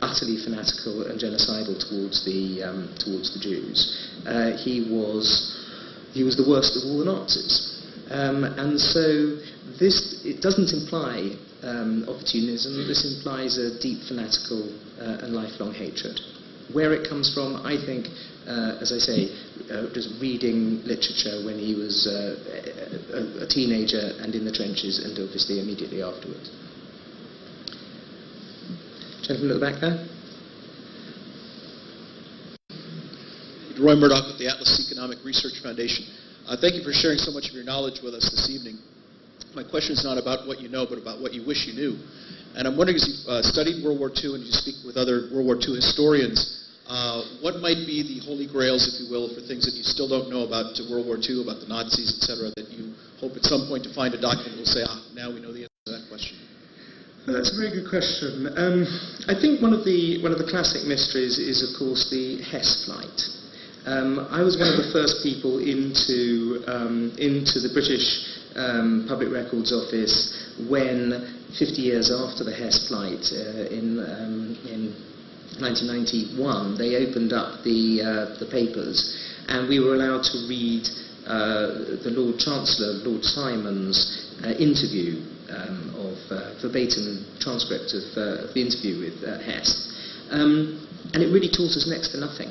utterly fanatical and genocidal towards the Jews. He was the worst of all the Nazis. And so it doesn't imply opportunism. This implies a deep fanatical and lifelong hatred. Where it comes from, I think, as I say, just reading literature when he was a teenager and in the trenches, and obviously immediately afterwards. Gentleman at the back there. Roy Murdoch with the Atlas Economic Research Foundation. Thank you for sharing so much of your knowledge with us this evening. My question is not about what you know, but about what you wish you knew. And I'm wondering, as you've studied World War II and you speak with other World War II historians, what might be the holy grails, if you will, for things that you still don't know about World War II, about the Nazis, etc., that you hope at some point to find a document that will say, now we know the answer to that question? Well, that's a very good question. I think one of the classic mysteries is, of course, the Hess flight. I was one of the first people into the British Public Records Office when, 50 years after the Hess flight in 1991, they opened up the papers, and we were allowed to read the Lord Chancellor, Lord Simon's interview verbatim transcript of the interview with Hess. And it really taught us next to nothing.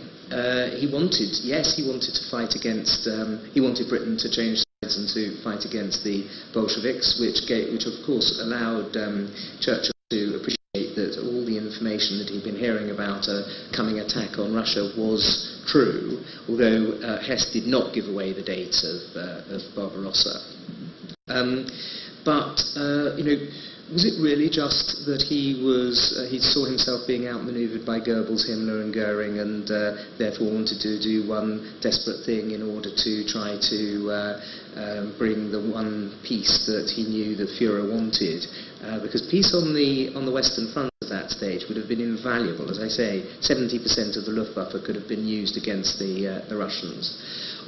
He wanted to fight against, he wanted Britain to change sides and to fight against the Bolsheviks, which of course allowed Churchill to appreciate that all the information that he'd been hearing about a coming attack on Russia was true, although Hess did not give away the dates of Barbarossa. Was it really just that he saw himself being outmanoeuvred by Goebbels, Himmler and Goering, and therefore wanted to do one desperate thing in order to try to bring the one peace that he knew the Führer wanted? Because peace on the Western Front at that stage would have been invaluable. As I say, 70% of the Luftwaffe could have been used against the Russians.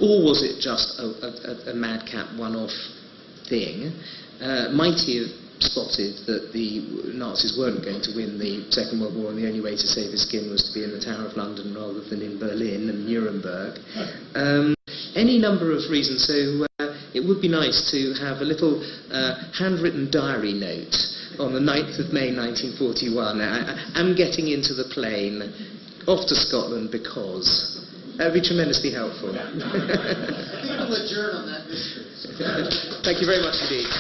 Or was it just a madcap one-off thing? Might he have spotted that the Nazis weren't going to win the Second World War, and the only way to save his skin was to be in the Tower of London rather than in Berlin and Nuremberg? Any number of reasons. So it would be nice to have a little handwritten diary note on the 9th of May 1941. I'm getting into the plane off to Scotland because. That would be tremendously helpful. I think we'll adjourn on that mystery. Thank you very much indeed.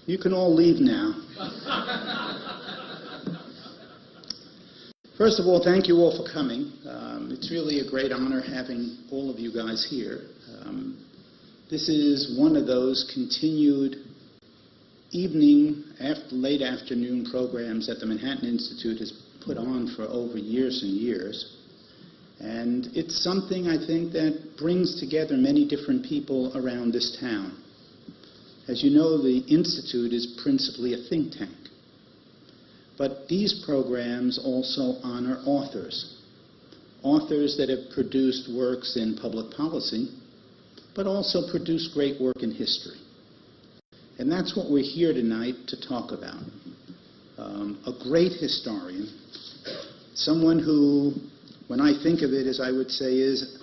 You can all leave now. First of all, thank you all for coming. It's really a great honor having all of you guys here. This is one of those continued evening, late afternoon programs that the Manhattan Institute has put on for over years and years. And it's something, I think, that brings together many different people around this town. As you know, the Institute is principally a think tank. But these programs also honor authors. Authors that have produced works in public policy, but also produced great work in history. And that's what we're here tonight to talk about. A great historian, someone who, when I think of it, as I would say, is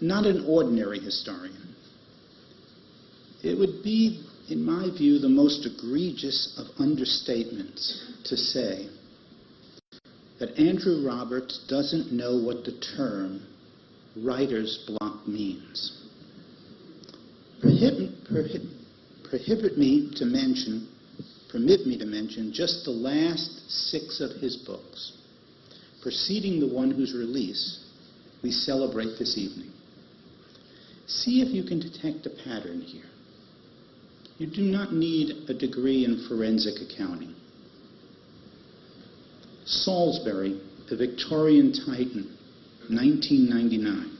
not an ordinary historian. It would be, in my view, the most egregious of understatements to say that Andrew Roberts doesn't know what the term writer's block means. Permit me to mention just the last 6 of his books, preceding the one whose release we celebrate this evening. See if you can detect a pattern here. You do not need a degree in forensic accounting. Salisbury, the Victorian Titan, 1999.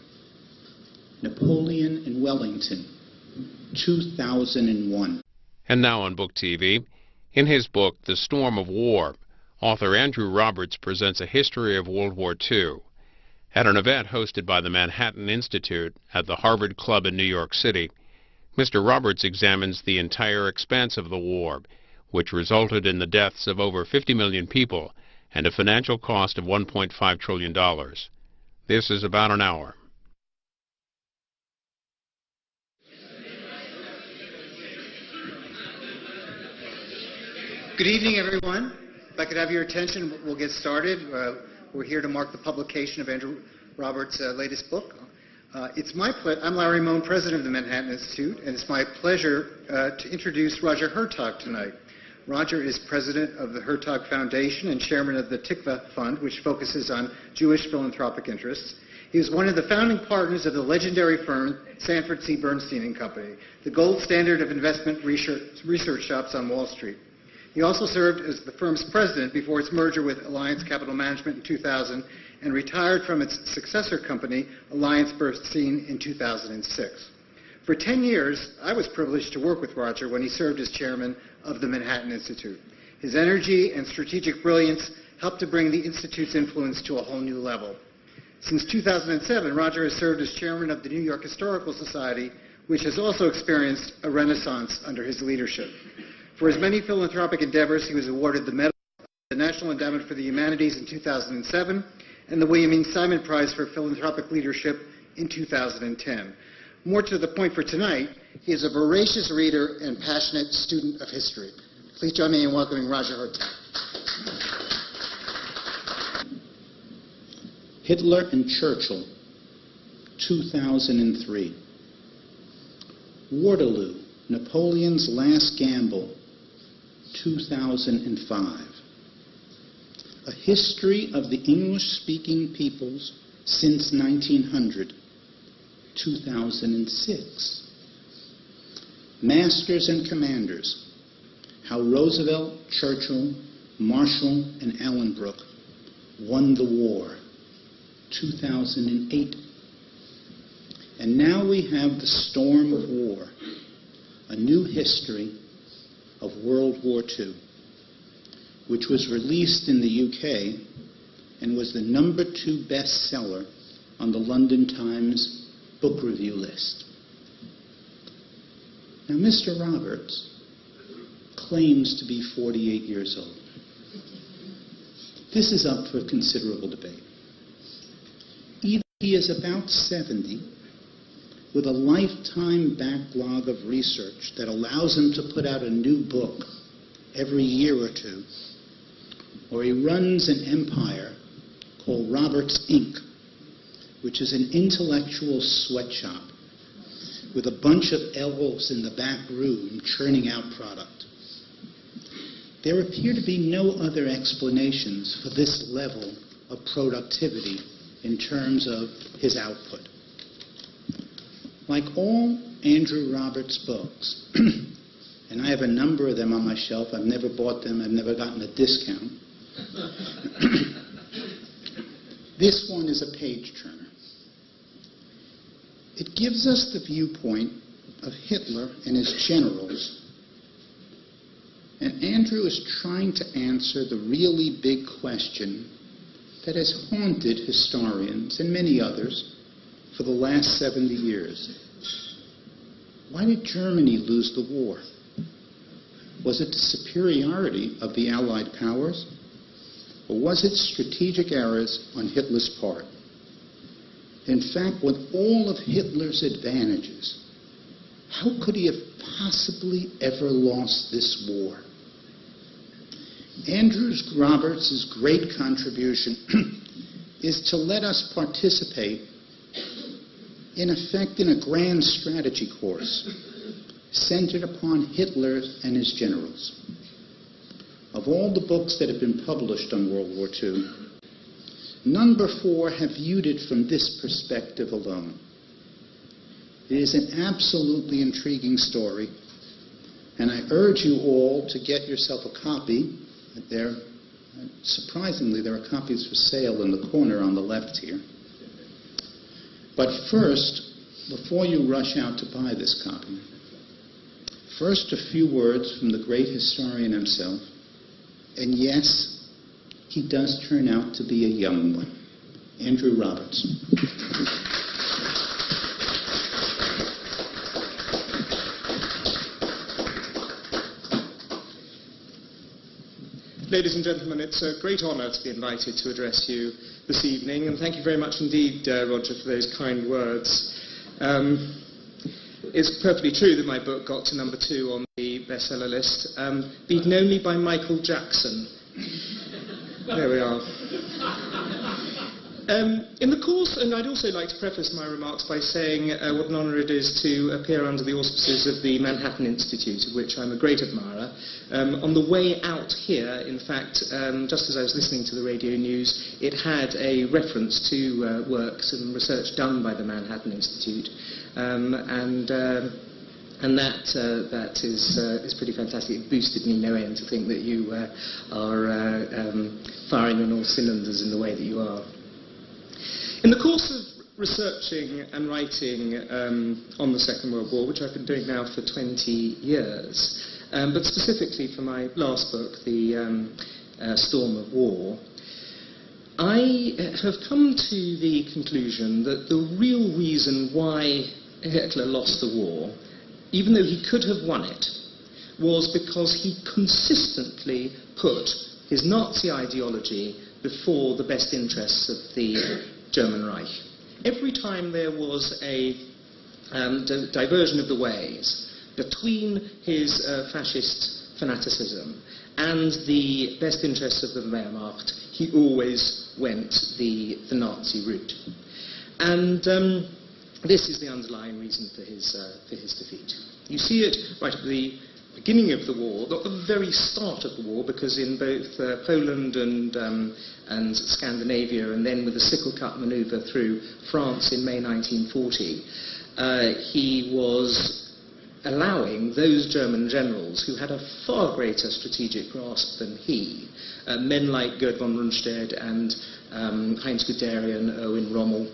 Napoleon and Wellington, 2001. And now on Book TV, in his book, The Storm of War, author Andrew Roberts presents a history of World War II. At an event hosted by the Manhattan Institute at the Harvard Club in New York City, Mr. Roberts examines the entire expanse of the war, which resulted in the deaths of over 50 million people and a financial cost of $1.5 trillion. This is about an hour. Good evening, everyone. If I could have your attention, we'll get started. We're here to mark the publication of Andrew Roberts' latest book. I'm Larry Mohn, president of the Manhattan Institute, and it's my pleasure to introduce Roger Hertog tonight. Roger is president of the Hertog Foundation and chairman of the Tikva Fund, which focuses on Jewish philanthropic interests. He was one of the founding partners of the legendary firm Sanford C. Bernstein & Company, the gold standard of investment research shops on Wall Street. He also served as the firm's president before its merger with Alliance Capital Management in 2000 and retired from its successor company, Alliance Bernstein, in 2006. For 10 years, I was privileged to work with Roger when he served as chairman of the Manhattan Institute. His energy and strategic brilliance helped to bring the Institute's influence to a whole new level. Since 2007, Roger has served as chairman of the New York Historical Society, which has also experienced a renaissance under his leadership. For his many philanthropic endeavors, he was awarded the Medal of the National Endowment for the Humanities in 2007 and the William E. Simon Prize for Philanthropic Leadership in 2010. More to the point for tonight, he is a voracious reader and passionate student of history. Please join me in welcoming Roger Hertog. Hitler and Churchill, 2003. Waterloo, Napoleon's Last Gamble, 2005. A History of the English-Speaking Peoples Since 1900, 2006. Masters and Commanders, How Roosevelt, Churchill, Marshall, and Allenbrook Won the War, 2008. And now we have The Storm of War, a new history of World War II, which was released in the UK and was the #2 bestseller on the London Times book review list. Now, Mr. Roberts claims to be 48 years old. This is up for considerable debate. Either he is about 70, with a lifetime backlog of research that allows him to put out a new book every year or two, or he runs an empire called Roberts Inc., which is an intellectual sweatshop with a bunch of elves in the back room churning out product. there appear to be no other explanations for this level of productivity in terms of his output. Like all Andrew Roberts' books, and I have a number of them on my shelf. I've never bought them. I've never gotten a discount. This one is a page-turner. It gives us the viewpoint of Hitler and his generals, and Andrew is trying to answer the really big question that has haunted historians and many others for the last 70 years. Why did Germany lose the war? Was it the superiority of the Allied powers? Or was it strategic errors on Hitler's part? In fact, with all of Hitler's advantages, how could he have possibly ever lost this war? Andrew Roberts' great contribution is to let us participate, in effect, in a grand strategy course centered upon Hitler and his generals. Of all the books that have been published on World War II, none before have viewed it from this perspective alone. It is an absolutely intriguing story, and I urge you all to get yourself a copy. Surprisingly, there are copies for sale in the corner on the left here. But first, before you rush out to buy this copy, first a few words from the great historian himself. And yes, he does turn out to be a young one. Andrew Roberts. Ladies and gentlemen, it's a great honour to be invited to address you this evening, and thank you very much indeed, Roger, for those kind words. It's perfectly true that my book got to number 2 on the bestseller list, beaten only by Michael Jackson. There we are. In the course, and I'd also like to preface my remarks by saying what an honour it is to appear under the auspices of the Manhattan Institute, of which I'm a great admirer. On the way out here, in fact, just as I was listening to the radio news, it had a reference to works and research done by the Manhattan Institute, and that is pretty fantastic. It boosted me no end to think that you are firing on all cylinders in the way that you are. In the course of researching and writing on the Second World War, which I've been doing now for 20 years, but specifically for my last book, The Storm of War, I have come to the conclusion that the real reason why Hitler lost the war, even though he could have won it, was because he consistently put his Nazi ideology before the best interests of the German Reich. Every time there was a diversion of the ways between his fascist fanaticism and the best interests of the Wehrmacht, he always went the Nazi route. And this is the underlying reason for his defeat. You see it right at the beginning of the war, not the very start of the war, because in both Poland and Scandinavia, and then with the sickle cut manoeuvre through France in May 1940, he was allowing those German generals who had a far greater strategic grasp than he, men like Gerd von Rundstedt and Heinz Guderian, Erwin Rommel,